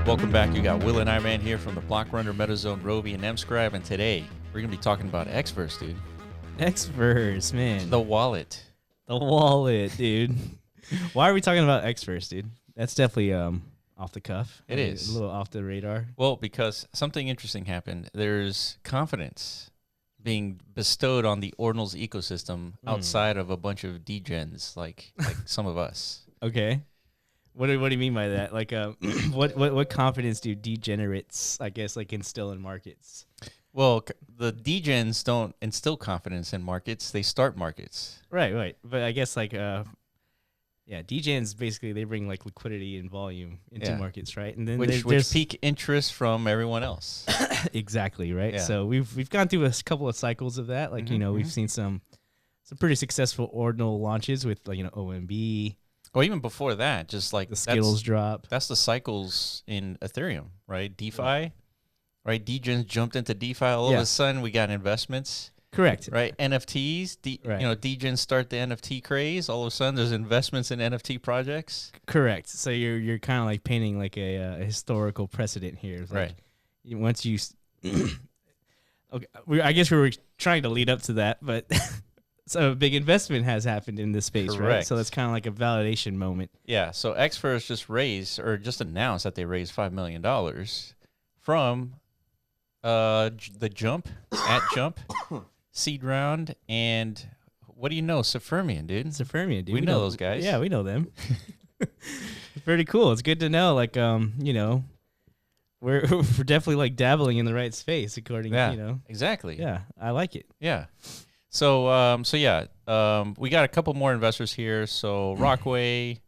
Welcome back. You got Will and Ivan here from the Block Runner, MetaZone, Rovi, and Mscribe, and today we're gonna be talking about Xverse, dude. Xverse, man. The wallet. The wallet, dude. Why are we talking about Xverse, dude? That's definitely off the cuff. It is. A little off the radar. Well, because something interesting happened. There's confidence being bestowed on the Ordinals ecosystem outside of a bunch of degens like some of us. Okay. What do you mean by that? Like, what confidence do degenerates, I guess, like instill in markets? Well, the degens don't instill confidence in markets; they start markets. Right. But I guess like, degens basically they bring like liquidity and volume into markets, right? And then which pique interest from everyone else. Exactly, right. Yeah. So we've gone through a couple of cycles of that. Like we've seen some pretty successful ordinal launches with OMB. Or even before that, just like the Skittles drop. That's the cycles in Ethereum, right? DeFi, right? Degens jumped into DeFi. All of a sudden, we got investments. Correct. Right? NFTs, degens start the NFT craze. All of a sudden, there's investments in NFT projects. Correct. So you're kind of like painting like a historical precedent here. Like right. Once you, okay, I guess we were trying to lead up to that, but. So a big investment has happened in this space, Correct. right? So that's kind of like a validation moment. Yeah. So Xverse just announced that they raised $5 million from the Jump seed round. And what do you know? Sophermian, dude. Sophermian, dude. We know those guys. Yeah, we know them. It's pretty cool. It's good to know. Like, we're definitely like dabbling in the right space, according to, Exactly. Yeah, I like it. Yeah. So, we got a couple more investors here. So, Rockway,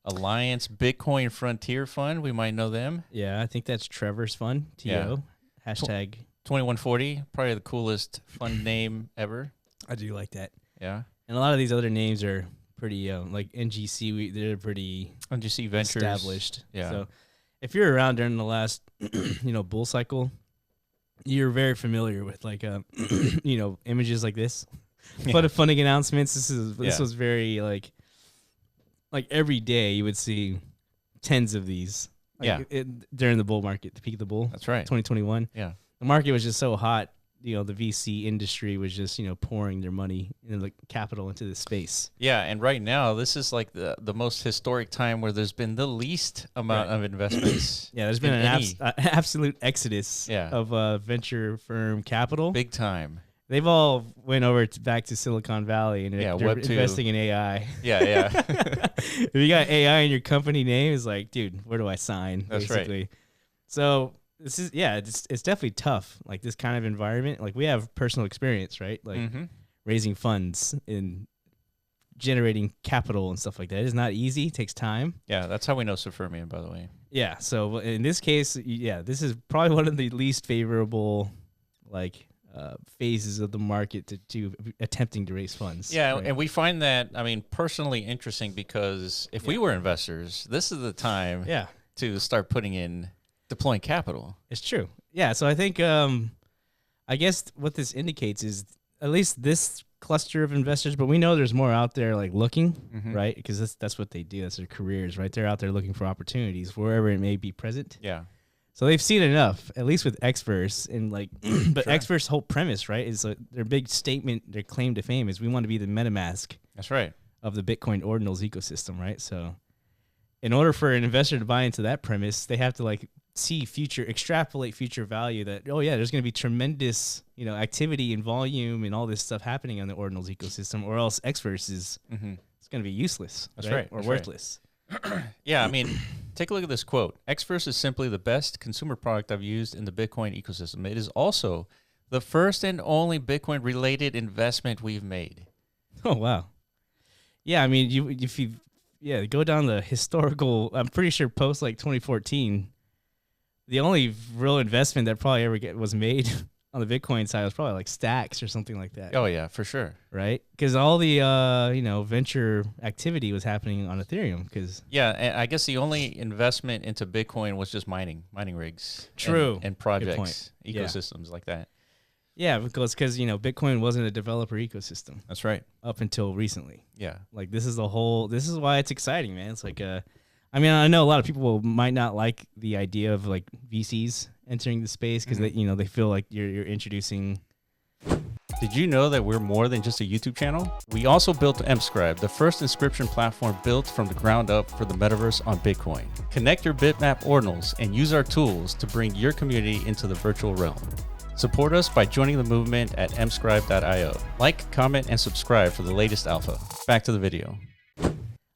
Alliance, Bitcoin Frontier Fund, we might know them. Yeah, I think that's Trevor's fund, TO. Yeah. Hashtag 2140, probably the coolest fund name ever. I do like that. Yeah. And a lot of these other names are pretty, like NGC, they're pretty NGC Ventures established. Yeah. So, if you're around during the last, bull cycle, you're very familiar with like images like this. But funding announcements, this was very like every day you would see tens of these. During the bull market, the peak of the bull. That's right. 2021. Yeah. The market was just so hot. The VC industry was just pouring their money and like capital into this space. Yeah, and right now this is like the most historic time where there's been the least amount of investments. Yeah, there's been an absolute exodus of venture firm capital. Big time. They've all went over back to Silicon Valley and they're investing in AI. Yeah. If you got AI in your company name, it's like, dude, where do I sign? That's basically. Right. So this is it's definitely tough. Like this kind of environment. Like we have personal experience, right? Like raising funds and generating capital and stuff like that. It's not easy. It takes time. Yeah, that's how we know Sophermian, by the way. Yeah. So in this case, this is probably one of the least favorable phases of the market to attempting to raise funds. Yeah, right? and we find that, personally interesting because if we were investors, this is the time to start deploying capital. It's true. Yeah, so I think I guess what this indicates is at least this cluster of investors, but we know there's more out there like looking, right? Because that's what they do. That's their careers, right? They're out there looking for opportunities wherever it may be present. Yeah. So they've seen enough, at least with Xverse, and but Xverse's whole premise, right, is their big statement, their claim to fame is we want to be the MetaMask. That's right. Of the Bitcoin Ordinals ecosystem, right? So, in order for an investor to buy into that premise, they have to extrapolate future value. That there's going to be tremendous activity and volume and all this stuff happening on the Ordinals ecosystem, or else Xverse is it's going to be useless. That's right. Or worthless. Yeah, take a look at this quote. Xverse is simply the best consumer product I've used in the Bitcoin ecosystem. It is also the first and only Bitcoin-related investment we've made. Oh, wow. Yeah, if you go down the historical, I'm pretty sure post 2014, the only real investment that probably ever was made on the Bitcoin side was probably like Stacks or something like that. Oh yeah, for sure. Right? Because all the venture activity was happening on Ethereum. And I guess the only investment into Bitcoin was just mining rigs. True. And projects, ecosystems like that. Yeah, because Bitcoin wasn't a developer ecosystem. That's right. Up until recently. Yeah. This is why it's exciting, man. It's like I mean, I know a lot of people might not like the idea of like VCs entering the space because they, you know, they feel like you're introducing. Did you know that we're more than just a YouTube channel? We also built Mscribe, the first inscription platform built from the ground up for the metaverse on Bitcoin. Connect your bitmap ordinals and use our tools to bring your community into the virtual realm. Support us by joining the movement at mscribe.io. Like, comment, and subscribe for the latest alpha. Back to the video.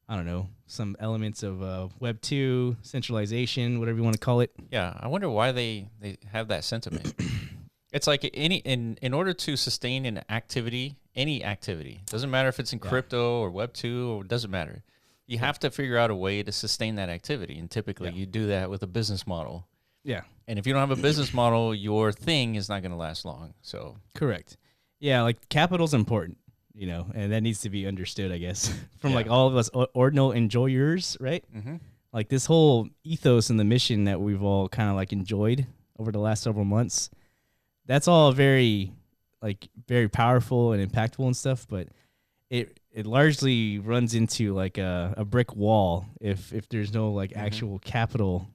I don't know, some elements of Web 2, centralization, whatever you want to call it. Yeah, I wonder why they have that sentiment. It's like in order to sustain an activity, any activity, doesn't matter if it's in crypto or Web 2 or it doesn't matter. You have to figure out a way to sustain that activity. And typically you do that with a business model. Yeah. And if you don't have a business model, your thing is not going to last long. So correct. Yeah, like capital's important, you know, and that needs to be understood, I guess, from like all of us ordinal enjoyers, right? Mm-hmm. Like this whole ethos and the mission that we've all kind of like enjoyed over the last several months. That's all very powerful and impactful and stuff, but it largely runs into like a brick wall if there's no like actual capital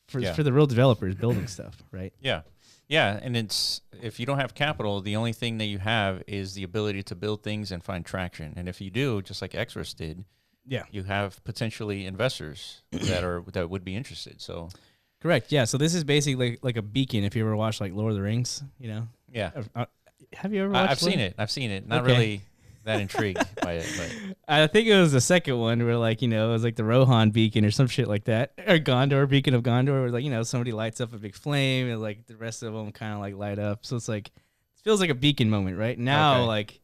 for the real developers building stuff, right? Yeah. Yeah, and it's if you don't have capital, the only thing that you have is the ability to build things and find traction. And if you do, just like Xverse did, you have potentially investors that would be interested. So correct. Yeah. So this is basically like a beacon. If you ever watched like Lord of the Rings, you know. Yeah. Have you ever watched? I've seen it. Not really that intrigued by it, but I think it was the second one where like, you know, it was like the Rohan beacon or some shit like that, or Gondor, beacon of Gondor, where like, you know, somebody lights up a big flame and like the rest of them kind of like light up. So it's like it feels like a beacon moment, right? Now, like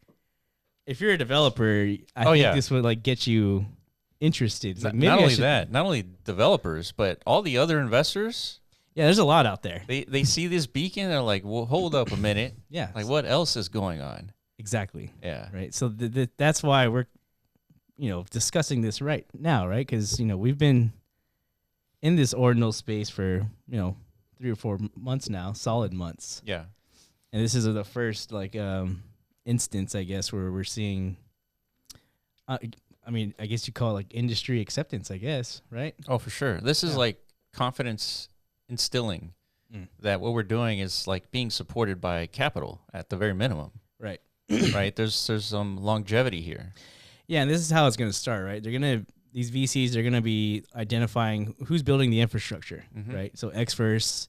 if you're a developer, I think this would like get you interested. It's like, maybe not only developers, but all the other investors. Yeah, there's a lot out there. They see this beacon, they're like, well, hold up a minute. Yeah. Like, what else is going on? Exactly. Yeah. Right. So that's why we're, you know, discussing this right now, right? Because, you know, we've been in this ordinal space for, you know, 3 or 4 months now, solid months. Yeah. And this is the first, like, instance, I guess, where we're seeing, I mean, I guess you call it, like, industry acceptance, I guess, right? Oh, for sure. This is, like, confidence instilling that what we're doing is, like, being supported by capital at the very minimum. Right. Right. There's some longevity here. Yeah, and this is how it's going to start, right? These VCs are going to be identifying who's building the infrastructure, right? So Xverse,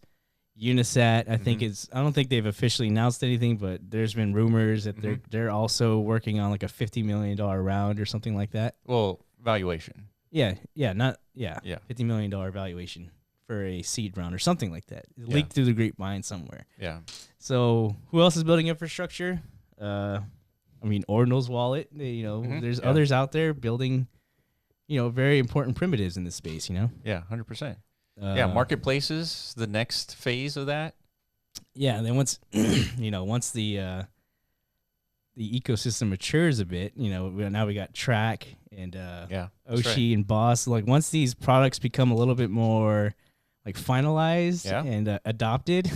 Unisat, I don't think they've officially announced anything, but there's been rumors that they're also working on like a $50 million round or something like that. Well, valuation. $50 million valuation for a seed round or something like that. It leaked through the grapevine somewhere. Yeah. So who else is building infrastructure? I mean, Ordinals wallet, you know, there's others out there building, you know, very important primitives in this space, you know? Yeah, 100%. Marketplaces, the next phase of that. Yeah, and then once, you know, once the ecosystem matures a bit, you know, now we got Track and Oshi and Boss. Like once these products become a little bit more like finalized and adopted,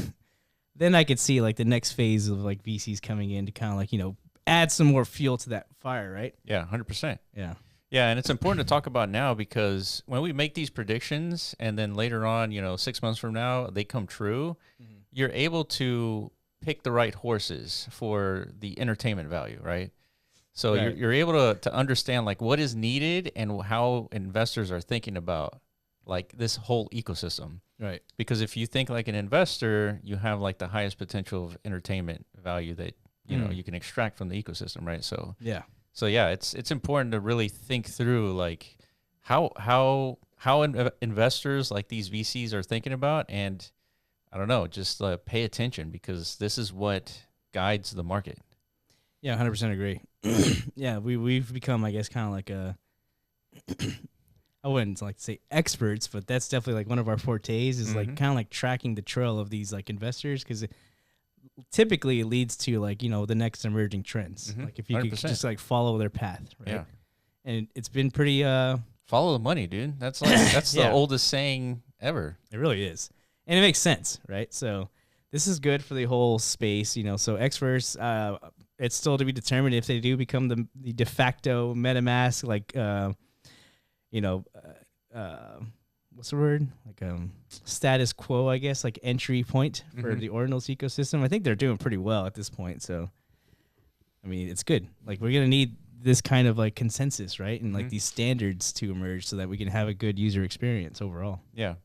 then I could see like the next phase of like VCs coming in to kind of like, you know, add some more fuel to that fire, right? Yeah, 100%. Yeah. Yeah, and it's important to talk about now because when we make these predictions and then later on, you know, 6 months from now, they come true, you're able to pick the right horses for the entertainment value, right? So you're able to understand like what is needed and how investors are thinking about like this whole ecosystem. Right. Because if you think like an investor, you have like the highest potential of entertainment value that, you know, you can extract from the ecosystem, right? So it's important to really think through like how investors like these VCs are thinking about, and I don't know, just pay attention because this is what guides the market. Yeah, 100% agree. Yeah, we've become, I guess, kind of like a I wouldn't like to say experts, but that's definitely like one of our fortes is like kind of like tracking the trail of these like investors, because typically it leads to like, you know, the next emerging trends. Like if you 100%. Could just like follow their path, right? Yeah. And it's been pretty follow the money, dude. That's like that's the oldest saying ever. It really is. And it makes sense, right? So this is good for the whole space, you know. So Xverse, it's still to be determined if they do become the de facto MetaMask, like you know, what's the word? Like status quo, I guess, like entry point for the Ordinals ecosystem. I think they're doing pretty well at this point. So, I mean, it's good. Like we're gonna need this kind of like consensus, right? And like these standards to emerge so that we can have a good user experience overall. Yeah.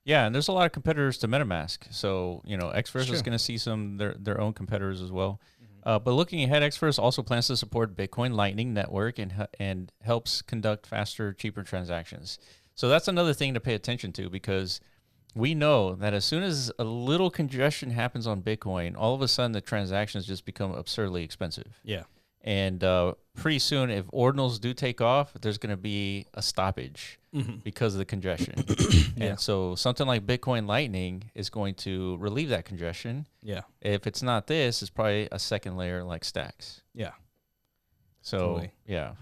Yeah, and there's a lot of competitors to MetaMask. So, Xverse is going to see some their own competitors as well. But looking ahead, Xverse also plans to support Bitcoin Lightning Network and helps conduct faster, cheaper transactions. So that's another thing to pay attention to, because we know that as soon as a little congestion happens on Bitcoin, all of a sudden the transactions just become absurdly expensive. Yeah. And pretty soon, if Ordinals do take off, there's going to be a stoppage because of the congestion. And so something like Bitcoin Lightning is going to relieve that congestion. Yeah. If it's not this, it's probably a second layer like Stacks. Yeah. So, Totally. yeah.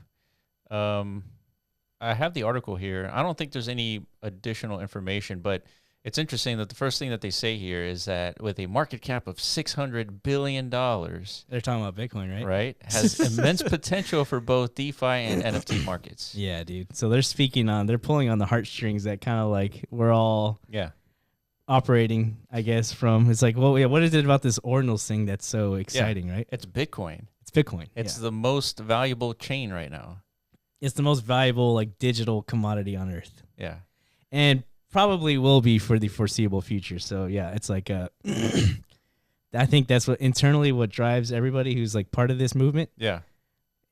I have the article here. I don't think there's any additional information, but it's interesting that the first thing that they say here is that with a market cap of $600 billion, they're talking about Bitcoin, right? Right, has immense potential for both DeFi and NFT markets. Yeah, dude. So they're pulling on the heartstrings that kind of like we're all operating, I guess, from. It's like, well, yeah, what is it about this Ordinals thing that's so exciting, right? It's Bitcoin. It's Bitcoin. It's the most valuable chain right now. It's the most valuable like digital commodity on earth. Yeah. And probably will be for the foreseeable future. So yeah, it's like I think that's what internally what drives everybody who's like part of this movement. Yeah.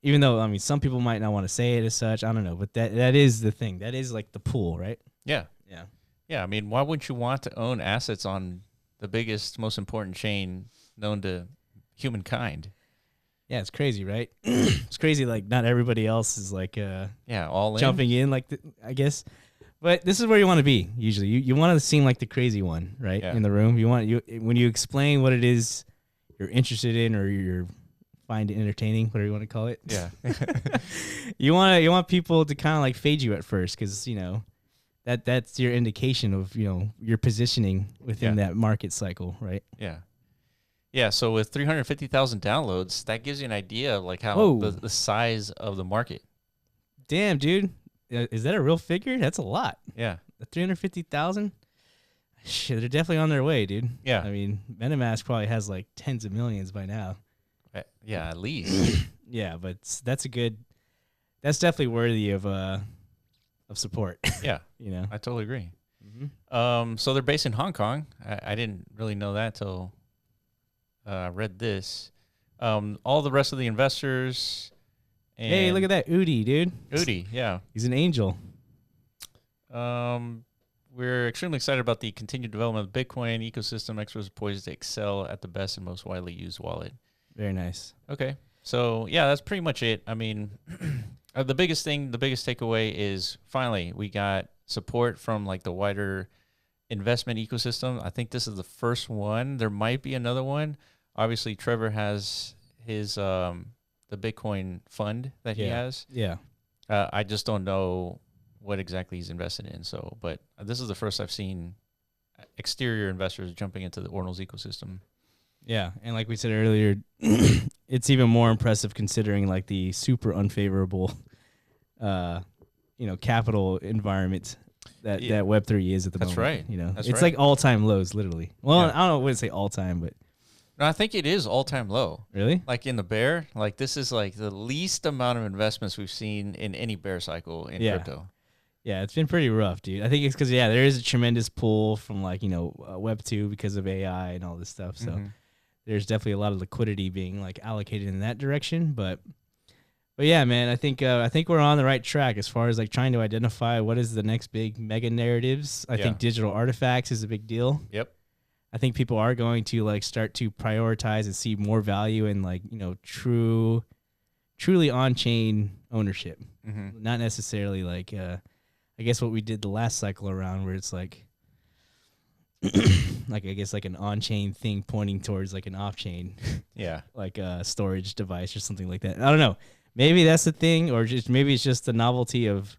Even though I mean some people might not want to say it as such, I don't know, but that is the thing. That is like the pool, right? Yeah. Yeah. Yeah, I mean, why wouldn't you want to own assets on the biggest, most important chain known to humankind? Yeah, it's crazy, right? It's crazy like not everybody else is like all in. jumping in like I guess. But this is where you want to be. Usually, you want to seem like the crazy one, right? Yeah. In the room, when you explain what it is you're interested in or you're find entertaining, whatever you want to call it. Yeah. you want people to kind of like fade you at first, because that's your indication of your positioning within that market cycle, right? Yeah. Yeah. So with 350,000 downloads, that gives you an idea of like how the size of the market. Damn, dude. Is that a real figure? That's a lot. Yeah. 350,000? Shit, they're definitely on their way, dude. Yeah. I mean, MetaMask probably has like tens of millions by now. Yeah, at least. Yeah, but that's definitely worthy of support. Yeah. I totally agree. Mm-hmm. So they're based in Hong Kong. I didn't really know that till I read this. All the rest of the investors. And hey, look at that Udi, dude. Udi, yeah. He's an angel. We're extremely excited about the continued development of the Bitcoin ecosystem. Xverse is poised to excel at the best and most widely used wallet. Very nice. Okay. So, yeah, that's pretty much it. I mean, the biggest takeaway is finally we got support from like the wider investment ecosystem. I think this is the first one. There might be another one. Obviously, Trevor has his the Bitcoin fund that he has. Yeah. I just don't know what exactly he's invested in. So, but this is the first I've seen exterior investors jumping into the Ordinals ecosystem. Yeah, and like we said earlier, it's even more impressive considering like the super unfavorable, capital environment that Web3 is at the moment. That's right. It's like all-time lows, literally. Well, I don't know, I wouldn't say all-time, but no, I think it is all-time low. Really? Like in the bear, like this is like the least amount of investments we've seen in any bear cycle in crypto. Yeah, it's been pretty rough, dude. I think it's because there is a tremendous pull from like Web 2 because of AI and all this stuff. So there's definitely a lot of liquidity being like allocated in that direction. But yeah, man, I think we're on the right track as far as like trying to identify what is the next big mega narratives. I think digital artifacts is a big deal. Yep. I think people are going to like start to prioritize and see more value in like truly on-chain ownership, not necessarily like I guess what we did the last cycle around, where it's like I guess like an on-chain thing pointing towards like an off-chain, like a storage device or something like that. I don't know. Maybe that's the thing, or maybe it's just the novelty of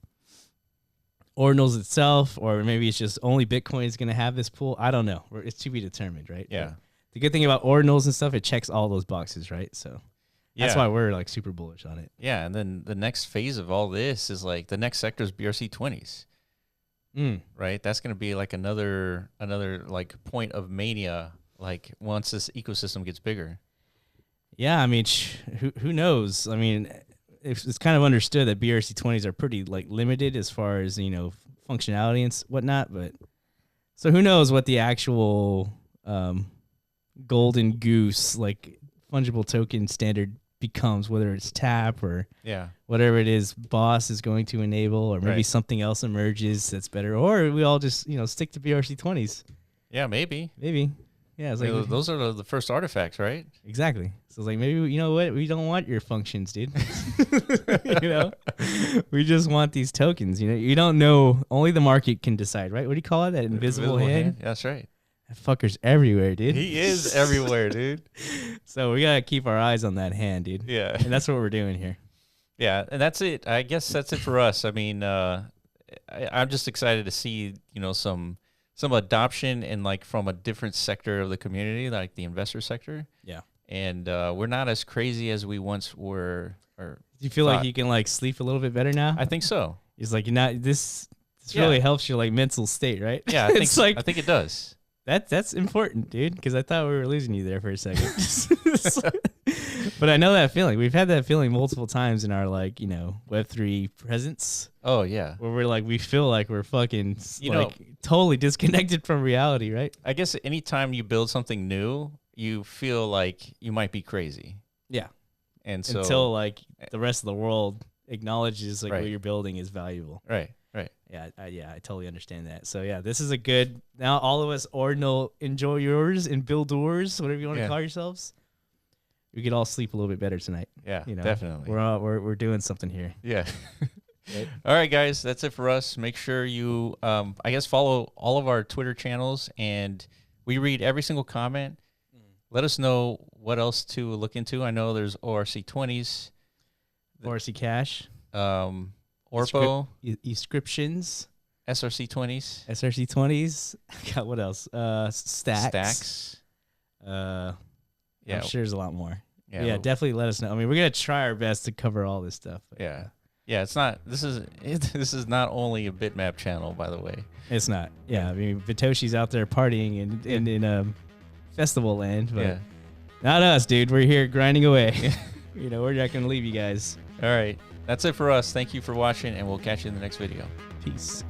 Ordinals itself, or maybe it's just only Bitcoin is going to have this pool. I don't know. It's to be determined, right? Yeah. But the good thing about Ordinals and stuff, it checks all those boxes, right? So that's why we're like super bullish on it. Yeah, and then the next phase of all this is like the next sector is BRC20s. right? That's going to be like another like point of mania. Like once this ecosystem gets bigger. Yeah, I mean, who knows? I mean, it's kind of understood that BRC20s are pretty like limited as far as functionality and whatnot. But so who knows what the actual golden goose like fungible token standard becomes, whether it's tap or whatever it is Boss is going to enable, or maybe something else emerges that's better, or we all just stick to BRC20s. Yeah, maybe. Yeah, it's like those are the first artifacts, right? Exactly. So it's like, maybe what, we don't want your functions, dude. We just want these tokens. You don't know. Only the market can decide, right? What do you call it? That invisible hand? That's right. That fucker's everywhere, dude. He is everywhere, dude. So we gotta keep our eyes on that hand, dude. Yeah, and that's what we're doing here. Yeah, and that's it. I guess that's it for us. I mean, I'm just excited to see some adoption and like from a different sector of the community, like the investor sector. Yeah, and we're not as crazy as we once were. Or do you feel like you can like sleep a little bit better now? I think so. It's like this really helps your like mental state, right? Yeah, I think it does. That's important, dude, because I thought we were losing you there for a second. But I know that feeling. We've had that feeling multiple times in our Web3 presence. Oh yeah, where we're like, we feel like we're fucking totally disconnected from reality, right? I guess anytime you build something new, you feel like you might be crazy. Yeah, and so until like the rest of the world acknowledges like what you're building is valuable. Right. Yeah, I totally understand that. So yeah, this is a good. Now all of us Ordinal enjoyers and builders, whatever you want to call yourselves, we could all sleep a little bit better tonight. Yeah, definitely. We're doing something here. Yeah. Right. All right, guys, that's it for us. Make sure you, I guess, follow all of our Twitter channels, and we read every single comment. Let us know what else to look into. I know there's ORC20s, ORC Cash. Orpo, inscriptions, SRC20s. God, what else? Stacks. I'm sure there's a lot more. Yeah, definitely let us know. I mean, we're gonna try our best to cover all this stuff. Yeah. It's not. This is not only a bitmap channel, by the way. It's not. Yeah, I mean, Vitoshi's out there partying in festival land, but not us, dude. We're here grinding away. We're not gonna leave you guys. All right. That's it for us. Thank you for watching, and we'll catch you in the next video. Peace.